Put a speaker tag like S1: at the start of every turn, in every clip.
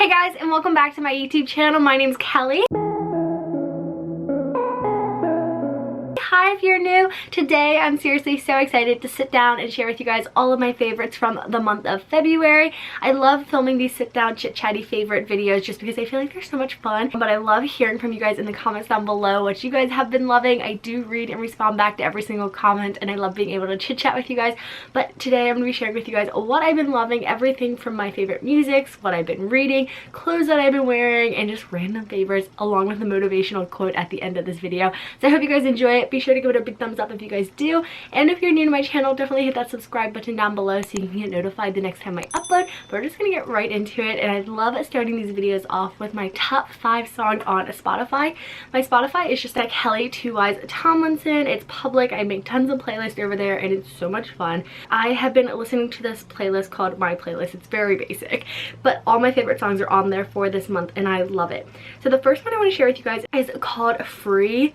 S1: Hey guys, and welcome back to my YouTube channel. My name's Kelly. Hi if you're new. Today I'm seriously so excited to sit down and share with you guys all of my favorites from the month of February. I love filming these sit down chit chatty favorite videos just because I feel like they're so much fun, but I love hearing from you guys in the comments down below what you guys have been loving. I do read and respond back to every single comment and I love being able to chit chat with you guys. But today I'm going to be sharing with you guys what I've been loving, everything from my favorite musics, what I've been reading, clothes that I've been wearing, and just random favorites along with a motivational quote at the end of this video. So I hope you guys enjoy it. Be sure to give it a big thumbs up if you guys do, and if you're new to my channel, definitely hit that subscribe button down below so you can get notified the next time I upload. But we're just gonna get right into it, and I love starting these videos off with my top 5 songs on Spotify. My Spotify is just like Kelly Too Wise Tomlinson. It's public. I make tons of playlists over there and it's so much fun. I have been listening to this playlist called My Playlist. It's very basic, but all my favorite songs are on there for this month and I love it. So the first one I want to share with you guys is called Free.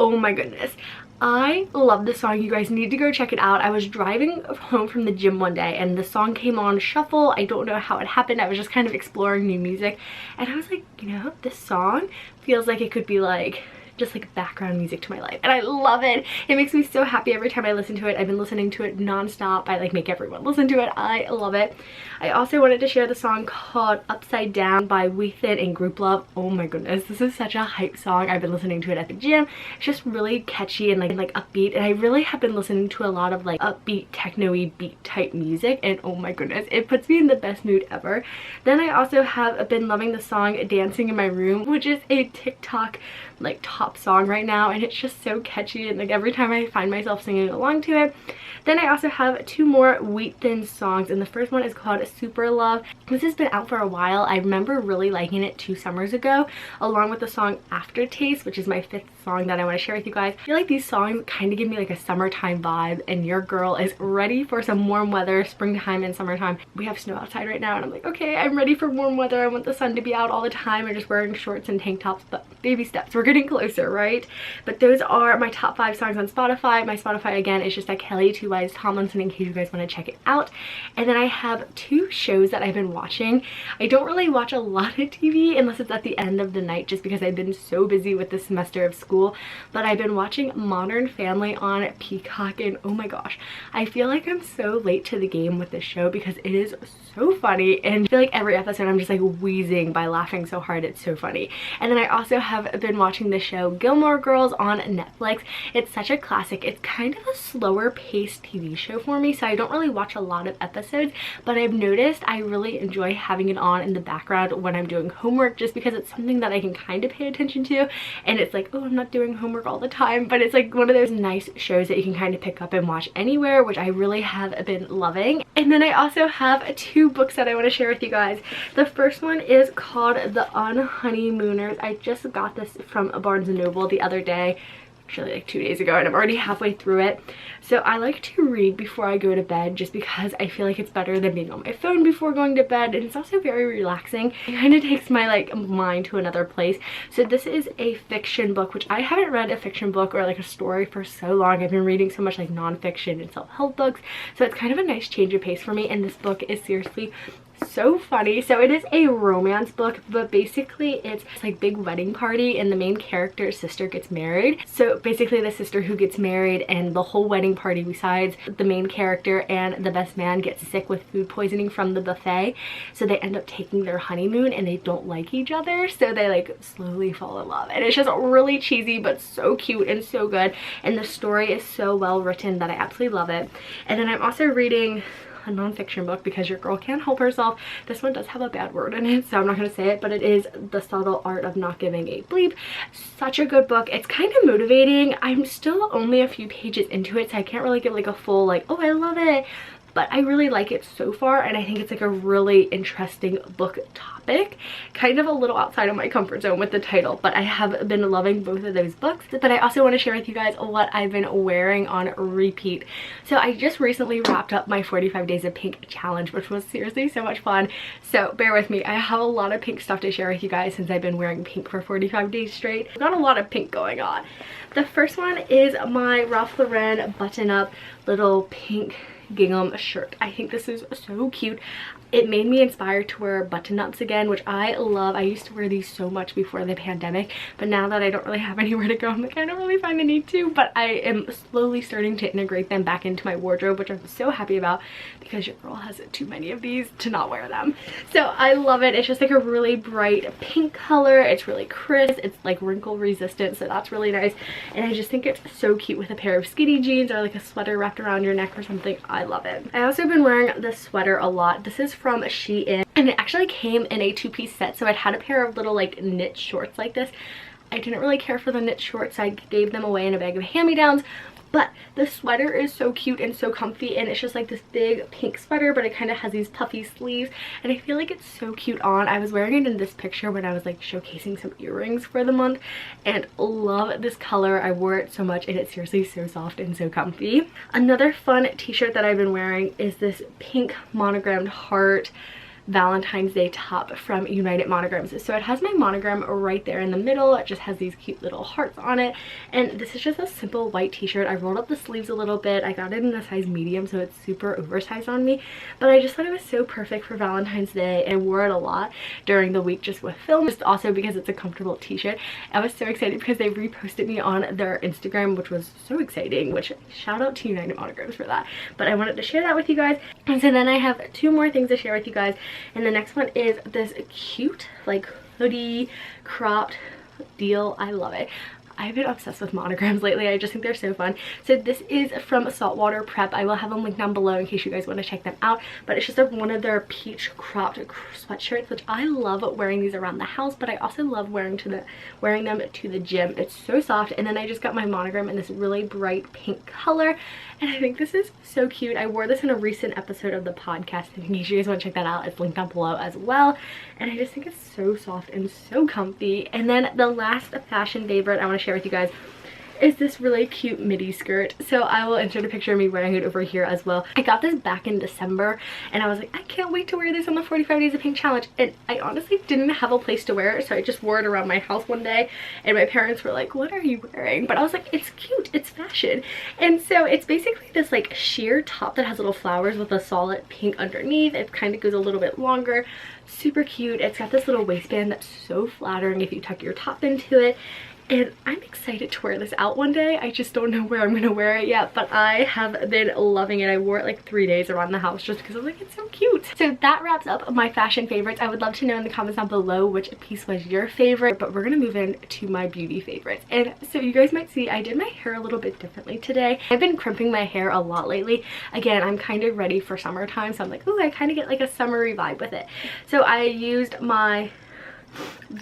S1: Oh my goodness, I love this song. You guys need to go check it out. I was driving home from the gym one day and the song came on shuffle. I don't know how it happened. I was just kind of exploring new music and I was like, you know, this song feels like it could be like just like background music to my life, and I love it. It makes me so happy every time I listen to it. I've been listening to it non-stop. I like make everyone listen to it. I love it. I also wanted to share the song called Upside Down by Weathen and Group Love. Oh my goodness, this is such a hype song. I've been listening to it at the gym. It's just really catchy and like upbeat, and I really have been listening to a lot of like upbeat techno-y beat type music, and oh my goodness, it puts me in the best mood ever. Then I also have been loving the song Dancing in My Room, which is a TikTok like top song right now, and it's just so catchy, and like every time I find myself singing along to it. Then I also have 2 more Weathen songs, and the first one is called Super Love. This has been out for a while. I remember really liking it 2 summers ago, along with the song Aftertaste, which is my 5th song that I want to share with you guys. I feel like these songs kind of give me like a summertime vibe, and your girl is ready for some warm weather, springtime and summertime. We have snow outside right now and I'm like, okay, I'm ready for warm weather. I want the sun to be out all the time. I'm just wearing shorts and tank tops, but baby steps, we're getting closer, right? But those are my top 5 songs on Spotify. My Spotify again is just like Kelly Too Wise Tomlinson in case you guys want to check it out. And then I have 2 shows that I've been watching. I don't really watch a lot of TV unless it's at the end of the night just because I've been so busy with the semester of school, but I've been watching Modern Family on Peacock, and oh my gosh, I feel like I'm so late to the game with this show because it is so funny, and I feel like every episode I'm just like wheezing by laughing so hard. It's so funny. And then I also have been watching the show Gilmore Girls on Netflix. It's such a classic. It's kind of a slower paced TV show for me, so I don't really watch a lot of episodes, but I've noticed I really enjoy having it on in the background when I'm doing homework just because it's something that I can kind of pay attention to, and it's like, oh, I'm not doing homework all the time, but it's like one of those nice shows that you can kind of pick up and watch anywhere, which I really have been loving. And then I also have 2 books that I want to share with you guys. The first one is called The Unhoneymooners. I just got this from Barnes & Noble the other day, actually like 2 days ago, and I'm already halfway through it. So I like to read before I go to bed just because I feel like it's better than being on my phone before going to bed, and it's also very relaxing. It kind of takes my like mind to another place. So this is a fiction book, which I haven't read a fiction book or like a story for so long. I've been reading so much like nonfiction and self-help books, so it's kind of a nice change of pace for me, and this book is seriously so funny. So it is a romance book, but basically it's like big wedding party and the main character's sister gets married. So basically the sister who gets married and the whole wedding party besides the main character and the best man gets sick with food poisoning from the buffet, so they end up taking their honeymoon and they don't like each other, so they like slowly fall in love, and it's just really cheesy but so cute and so good, and the story is so well written that I absolutely love it. And then I'm also reading a non-fiction book because your girl can't help herself. This one does have a bad word in it, so I'm not going to say it, but it is The Subtle Art of Not Giving a Bleep. Such a good book. It's kind of motivating. I'm still only a few pages into it, so I can't really give like a full like, oh, I love it, but I really like it so far, and I think it's like a really interesting book topic, kind of a little outside of my comfort zone with the title, but I have been loving both of those books. But I also want to share with you guys what I've been wearing on repeat. So I just recently wrapped up my 45 Days of Pink challenge, which was seriously so much fun, so bear with me. I have a lot of pink stuff to share with you guys since I've been wearing pink for 45 days straight. I've got a lot of pink going on. The first one is my Ralph Lauren button-up little pink gingham shirt. I think this is so cute. It made me inspired to wear button-ups again, which I love. I used to wear these so much before the pandemic, but now that I don't really have anywhere to go, I'm like, I don't really find the need to, but I am slowly starting to integrate them back into my wardrobe, which I'm so happy about because your girl has too many of these to not wear them. So I love it. It's just like a really bright pink color. It's really crisp. It's like wrinkle resistant, so that's really nice. And I just think it's so cute with a pair of skinny jeans or like a sweater wrapped around your neck or something. I love it. I also been wearing this sweater a lot. This is from SHEIN, and it actually came in a two-piece set, so it had a pair of little like knit shorts like this. I didn't really care for the knit shorts, so I gave them away in a bag of hand-me-downs. But the sweater is so cute and so comfy, and it's just like this big pink sweater, but it kind of has these puffy sleeves, and I feel like it's so cute on. I was wearing it in this picture when I was like showcasing some earrings for the month, and love this color. I wore it so much, and it's seriously so soft and so comfy. Another fun t-shirt that I've been wearing is this pink monogrammed heart Valentine's Day top from United Monograms. So it has my monogram right there in the middle. It just has these cute little hearts on it, and this is just a simple white t-shirt. I rolled up the sleeves a little bit. I got it in a size medium, so it's super oversized on me, but I just thought it was so perfect for Valentine's Day, and I wore it a lot during the week just with film, just also because it's a comfortable t-shirt. I was so excited because they reposted me on their Instagram, which was so exciting, which shout out to United Monograms for that. But I wanted to share that with you guys. And so then I have two more things to share with you guys. And the next one is this cute like hoodie cropped deal. I love it. I've been obsessed with monograms lately. I just think they're so fun. So this is from Saltwater Prep. I will have a link down below in case you guys want to check them out. But it's just like one of their peach cropped sweatshirts, which I love wearing these around the house, but I also love wearing them to the gym. It's so soft. And then I just got my monogram in this really bright pink color, and I think this is so cute. I wore this in a recent episode of the podcast, and in case you guys want to check that out, it's linked down below as well. And I just think it's so soft and so comfy. And then the last fashion favorite I want to share with you guys is this really cute midi skirt. So I will insert a picture of me wearing it over here as well. I got this back in December, and I was like, I can't wait to wear this on the 45 Days of Pink challenge, and I honestly didn't have a place to wear it, so I just wore it around my house one day, and my parents were like, what are you wearing? But I was like, it's cute, it's fashion. And so it's basically this like sheer top that has little flowers with a solid pink underneath. It kind of goes a little bit longer, super cute. It's got this little waistband that's so flattering if you tuck your top into it. And I'm excited to wear this out one day. I just don't know where I'm gonna wear it yet, but I have been loving it. I wore it like 3 days around the house just because I was like, it's so cute. So that wraps up my fashion favorites. I would love to know in the comments down below which piece was your favorite, but we're gonna move into my beauty favorites. And so you guys might see I did my hair a little bit differently today. I've been crimping my hair a lot lately. Again, I'm kind of ready for summertime, so I'm like, ooh, I kind of get like a summery vibe with it. So I used my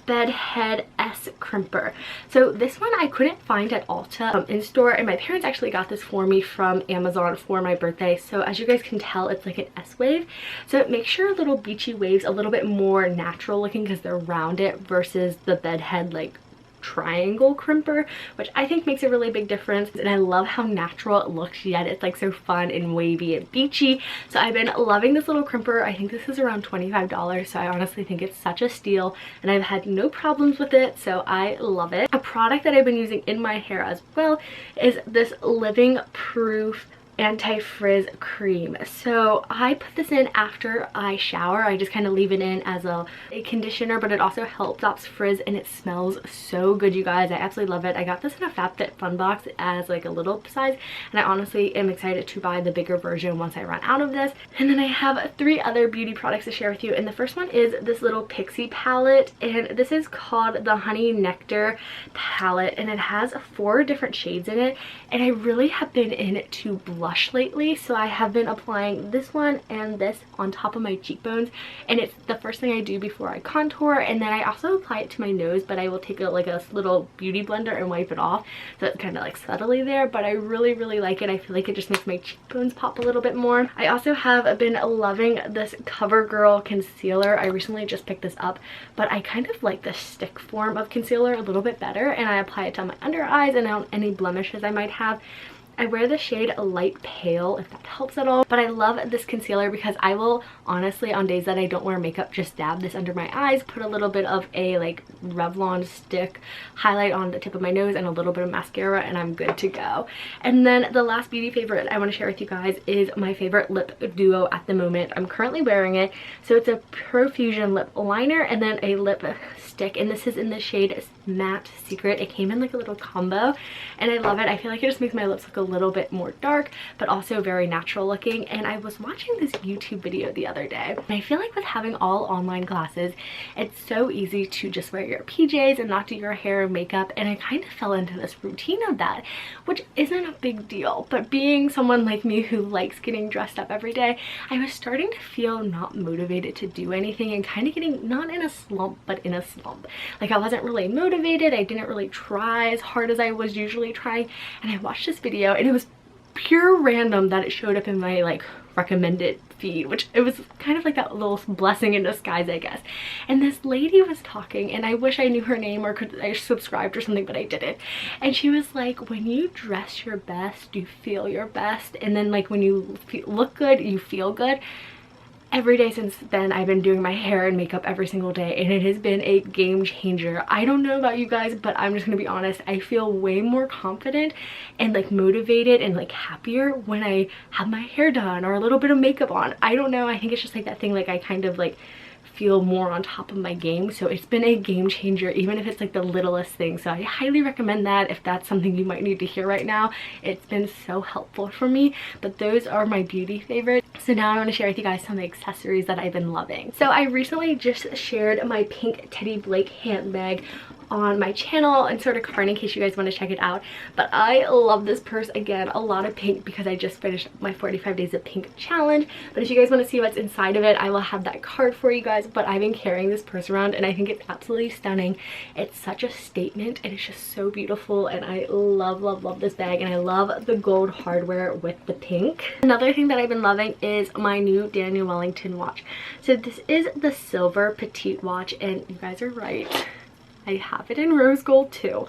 S1: Bedhead S crimper. So this one I couldn't find at Ulta in store, and my parents actually got this for me from Amazon for my birthday. So as you guys can tell, it's like an S wave, so it makes your little beachy waves a little bit more natural looking because they're rounded versus the Bedhead like triangle crimper, which I think makes a really big difference. And I love how natural it looks, yet it's like so fun and wavy and beachy. So I've been loving this little crimper. I think this is around $25, so I honestly think it's such a steal, and I've had no problems with it, so I love it. A product that I've been using in my hair as well is this Living Proof anti-frizz cream. So I put this in after I shower. I just kind of leave it in as a conditioner, but it also helps stops frizz, and it smells so good, you guys. I absolutely love it. I got this in a FabFitFun box as like a little size, and I honestly am excited to buy the bigger version once I run out of this. And then I have 3 other beauty products to share with you, and the first one is this little Pixie palette, and this is called the Honey Nectar palette, and it has 4 different shades in it, and I really have been into blush lately, so I have been applying this one and this on top of my cheekbones, and it's the first thing I do before I contour. And then I also apply it to my nose, but I will take a little beauty blender and wipe it off, so it's kind of like subtly there, but I really like it. I feel like it just makes my cheekbones pop a little bit more. I also have been loving this CoverGirl concealer. I recently just picked this up, but I kind of like the stick form of concealer a little bit better, and I apply it to my under eyes and on any blemishes I might have. I wear the shade Light Pale, if that helps at all. But I love this concealer because I will honestly, on days that I don't wear makeup, just dab this under my eyes, put a little bit of a like Revlon stick highlight on the tip of my nose and a little bit of mascara, and I'm good to go. And then the last beauty favorite I want to share with you guys is my favorite lip duo at the moment. I'm currently wearing it. So it's a Profusion lip liner and then a lip stick, and this is in the shade Matte Secret. It came in like a little combo and I love it. I feel like it just makes my lips look a little bit more dark but also very natural looking. And I was watching this YouTube video the other day, and I feel like with having all online classes, it's so easy to just wear your PJs and not do your hair and makeup, and I kind of fell into this routine of that, which isn't a big deal. But being someone like me who likes getting dressed up every day, I was starting to feel not motivated to do anything and kind of getting not in a slump but in a slump. Like I wasn't really motivated. I didn't really try as hard as I was usually trying, and I watched this video and it was pure random that it showed up in my like recommended feed, which it was kind of like that little blessing in disguise, I guess. And this lady was talking, and I wish I knew her name or could I subscribed or something, but I didn't. And she was like, when you dress your best, you feel your best, and then like when you look good, you feel good. Every day since then, I've been doing my hair and makeup every single day, and it has been a game changer. I don't know about you guys, but I'm just gonna be honest, I feel way more confident and like motivated and like happier when I have my hair done or a little bit of makeup on. I don't know, I think it's just like that thing, like I kind of like feel more on top of my game. So it's been a game changer, even if it's like the littlest thing. So I highly recommend that if that's something you might need to hear right now. It's been so helpful for me. But those are my beauty favorites. So now I want to share with you guys some accessories that I've been loving. So I recently just shared my pink Teddy Blake handbag on my channel and sort of card in case you guys want to check it out. But I love this purse. Again, a lot of pink because I just finished my 45 days of pink challenge. But if you guys want to see what's inside of it, I will have that card for you guys. But I've been carrying this purse around and I think it's absolutely stunning. It's such a statement and it's just so beautiful, and I love this bag, and I love the gold hardware with the pink. Another thing that I've been loving is my new Daniel Wellington watch. So this is the silver petite watch, and you guys are right, I have it in rose gold too.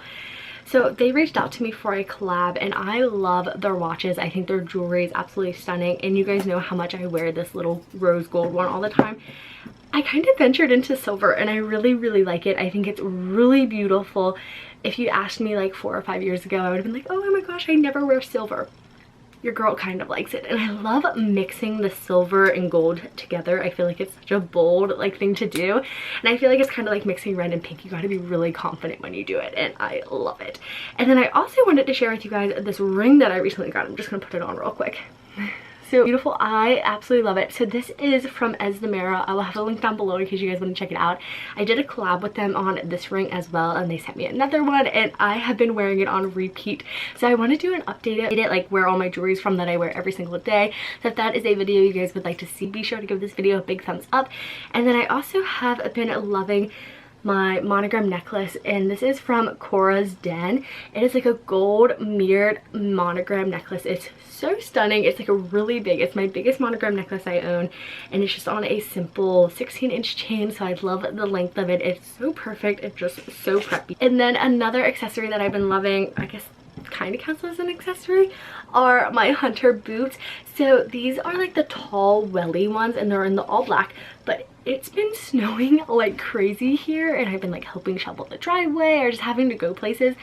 S1: So they reached out to me for a collab, and I love their watches. I think their jewelry is absolutely stunning, and you guys know how much I wear this little rose gold one all the time. I kind of ventured into silver and I really like it. I think it's really beautiful. If you asked me like 4 or 5 years ago, I would have been like, oh my gosh, I never wear silver. Your girl kind of likes it, and I love mixing the silver and gold together. I feel like it's such a bold like thing to do, and I feel like it's kind of like mixing red and pink. You got to be really confident when you do it, and I love it. And then I also wanted to share with you guys this ring that I recently got. I'm just gonna put it on real quick. So beautiful. I absolutely love it. So this is from Esdemera. I will have a link down below in case you guys want to check it out. I did a collab with them on this ring as well, and they sent me another one, and I have been wearing it on repeat. So I want to do an update it, like where all my jewelry is from that I wear every single day. So if that is a video you guys would like to see, be sure to give this video a big thumbs up. And then I also have been loving my monogram necklace, and this is from Cora's Den. It is like a gold mirrored monogram necklace. It's so stunning. It's like a really big, it's my biggest monogram necklace I own, and it's just on a simple 16-inch chain, so I love the length of it. It's so perfect. It's just so preppy. And then another accessory that I've been loving, I guess kind of counts as an accessory, are my hunter boots. So these are like the tall welly ones, and they're in the all black, but it's been snowing like crazy here, and I've been like helping shovel the driveway or just having to go places,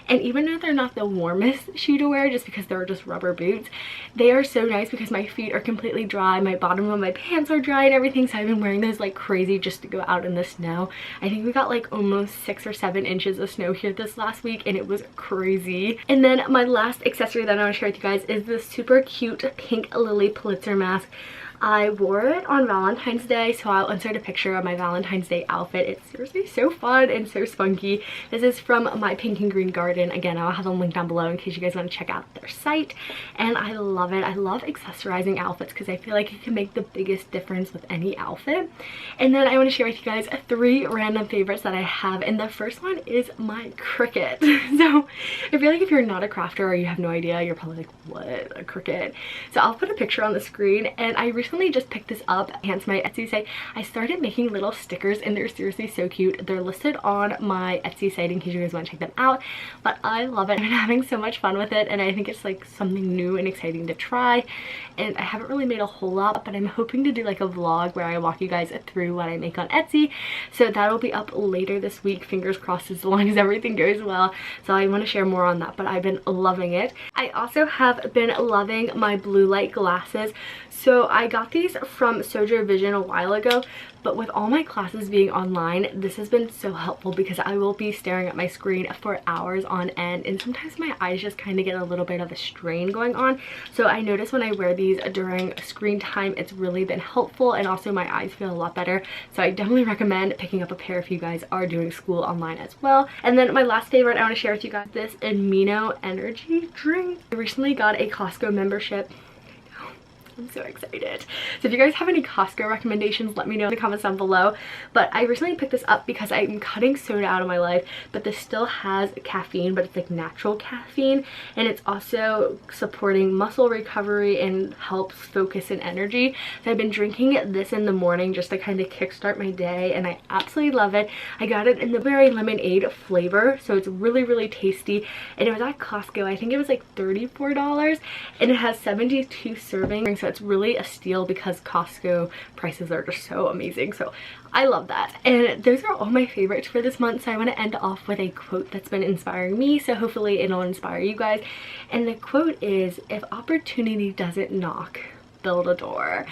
S1: and even though they're not the warmest shoe to wear just because they're just rubber boots, they are so nice because my feet are completely dry, my bottom of my pants are dry and everything. So I've been wearing those like crazy just to go out in the snow. I think we got like almost 6 or 7 inches of snow here this last week, and it was crazy. And then my last accessory that I want to share with you guys is this super cute pink Lily Pulitzer mask. I wore it on Valentine's Day, so I'll insert a picture of my Valentine's Day outfit. It's seriously so fun and so spunky. This is from my Pink and Green Garden. Again, I'll have a link down below in case you guys want to check out their site. And I love it. I love accessorizing outfits because I feel like it can make the biggest difference with any outfit. And then I want to share with you guys 3 random favorites that I have, and the first one is my Cricut. So I feel like if you're not a crafter or you have no idea, you're probably like, what, a Cricut? So I'll put a picture on the screen, and I recently recently just picked this up, hence my Etsy site. I started making little stickers and they're seriously so cute. They're listed on my Etsy site in case you guys want to check them out, but I love it. I've been having so much fun with it and I think it's like something new and exciting to try, and I haven't really made a whole lot, but I'm hoping to do like a vlog where I walk you guys through what I make on Etsy, so that'll be up later this week, fingers crossed, as long as everything goes well. So I want to share more on that, but I've been loving it. I also have been loving my blue light glasses. So I got these from Sojo Vision a while ago, but with all my classes being online, this has been so helpful because I will be staring at my screen for hours on end, and sometimes my eyes just kind of get a little bit of a strain going on. So I notice when I wear these during screen time, it's really been helpful, and also my eyes feel a lot better. So I definitely recommend picking up a pair if you guys are doing school online as well. And then my last favorite I want to share with you guys, this Amino energy drink. I recently got a Costco membership. I'm so excited. So if you guys have any Costco recommendations, let me know in the comments down below. But I recently picked this up because I'm cutting soda out of my life, but this still has caffeine, but it's like natural caffeine, and it's also supporting muscle recovery and helps focus and energy. So I've been drinking this in the morning just to kind of kickstart my day, and I absolutely love it. I got it in the berry lemonade flavor, so it's really, really tasty, and it was at Costco. I think it was like $34, and it has 72 servings, so it's really a steal because Costco prices are just so amazing. So I love that. And those are all my favorites for this month. So I want to end off with a quote that's been inspiring me, so hopefully it'll inspire you guys. And the quote is, "If opportunity doesn't knock, build a door."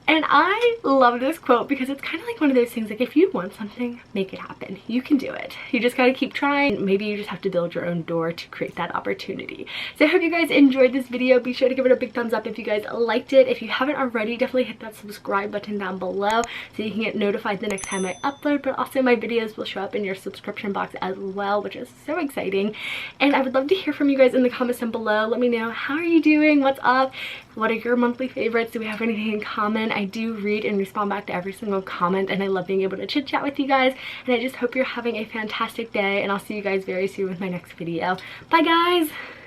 S1: And I love this quote because it's kind of like one of those things, like if you want something, make it happen. You can do it. You just gotta keep trying. Maybe you just have to build your own door to create that opportunity. So I hope you guys enjoyed this video. Be sure to give it a big thumbs up if you guys liked it. If you haven't already, definitely hit that subscribe button down below so you can get notified the next time I upload, but also my videos will show up in your subscription box as well, which is so exciting. And I would love to hear from you guys in the comments down below. Let me know, how are you doing? What's up? What are your monthly favorites? Do we have anything in common? I do read and respond back to every single comment, and I love being able to chit chat with you guys. And I just hope you're having a fantastic day, and I'll see you guys very soon with my next video. Bye guys!